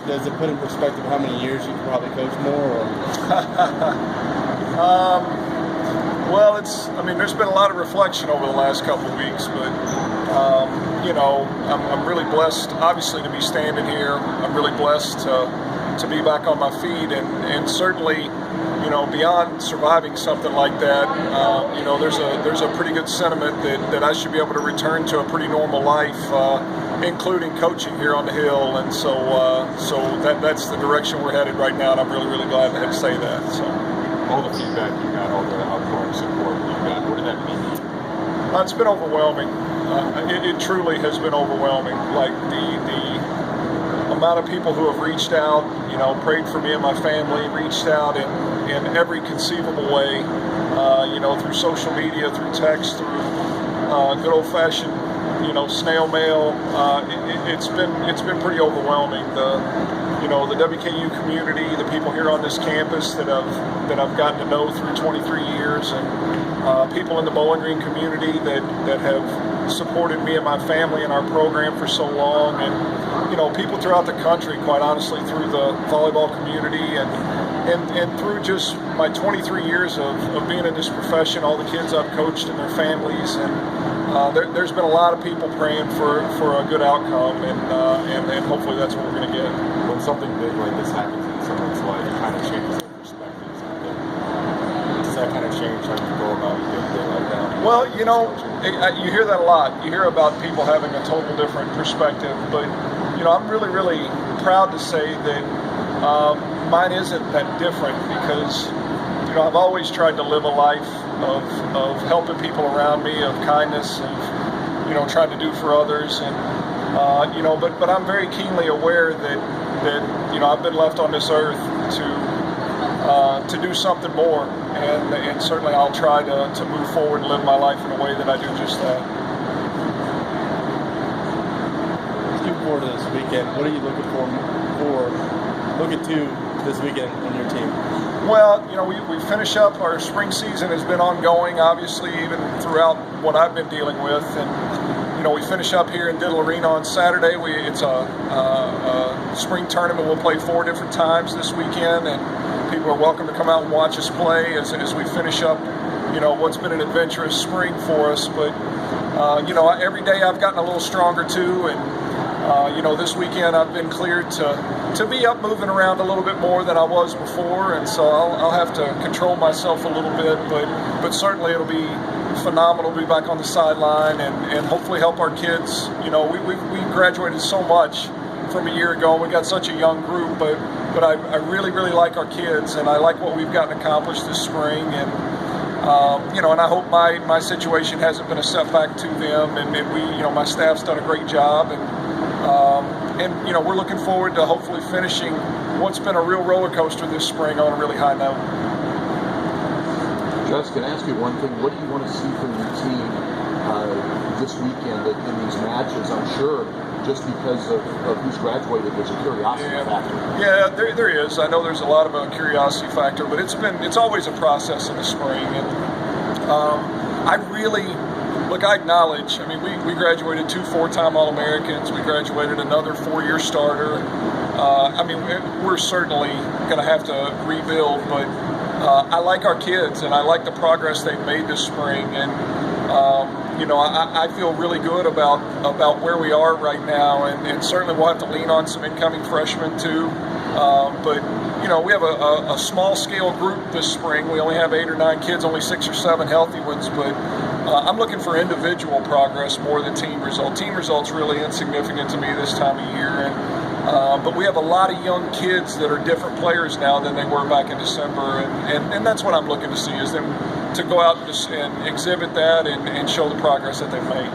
does it put in perspective how many years you could probably coach more? Or? Well, there's been a lot of reflection over the last couple of weeks, but I'm really blessed, obviously, to be standing here. I'm really blessed to be back on my feet, and certainly, beyond surviving something like that, there's a pretty good sentiment that I should be able to return to a pretty normal life, including coaching here on the Hill, and so that's the direction we're headed right now, and I'm really, really glad I had to say that. So. All the feedback you got, all the outpouring support you got, what did that mean? It's been overwhelming. It truly has been overwhelming. Like the amount of people who have reached out, prayed for me and my family, reached out in every conceivable way, through social media, through text, through good old-fashioned, snail mail. It's been pretty overwhelming. The WKU community, the people here on this campus that I've gotten to know through 23 years, and people in the Bowling Green community that have supported me and my family and our program for so long, and people throughout the country, quite honestly, through the volleyball community and through just my 23 years of being in this profession, all the kids I've coached and their families, and there's been a lot of people praying for a good outcome, and hopefully that's what we're going to get. When something big like this happens in someone's life, it kind of changes their perspectives. Does that kind of change how you go about a big thing like that? Well, you hear that a lot. You hear about people having a total different perspective, but I'm really, really proud to say that mine isn't that different, because I've always tried to live a life of helping people around me, of kindness, of trying to do for others, and but I'm very keenly aware that I've been left on this earth to do something more, and certainly I'll try to move forward and live my life in a way that I do just that. Looking forward to this weekend. What are you looking to this weekend on your team? Well, we finish up. Our spring season has been ongoing, obviously, even throughout what I've been dealing with, and we finish up here in Diddle Arena on Saturday. It's a spring tournament. We'll play 4 different times this weekend, and people are welcome to come out and watch us play as we finish up, what's been an adventurous spring for us. But, every day I've gotten a little stronger too, and this weekend I've been cleared to be up moving around a little bit more than I was before, and so I'll have to control myself a little bit, but certainly it'll be phenomenal to be back on the sideline and hopefully help our kids. We graduated so much from a year ago, and we got such a young group, but I really, really like our kids, and I like what we've gotten accomplished this spring, and and I hope my situation hasn't been a setback to them, and we, my staff's done a great job, and we're looking forward to hopefully finishing what's been a real roller coaster this spring on a really high note. Travis, can I ask you one thing? What do you want to see from your team this weekend in these matches? I'm sure just because of who's graduated, there's a curiosity factor. Yeah, there is. I know there's a lot of a curiosity factor, but it's always a process in the spring, and I acknowledge, we graduated 2 4-time All-Americans. We graduated another 4-year starter. We're certainly going to have to rebuild, but I like our kids, and I like the progress they've made this spring, and I feel really good about where we are right now, and certainly we'll have to lean on some incoming freshmen too. But we have a small-scale group this spring. We only have 8 or 9 kids, only 6 or 7 healthy ones, but I'm looking for individual progress more than team result. Team result's really insignificant to me this time of year, but we have a lot of young kids that are different players now than they were back in December, and that's what I'm looking to see, is them to go out and exhibit that and show the progress that they've made.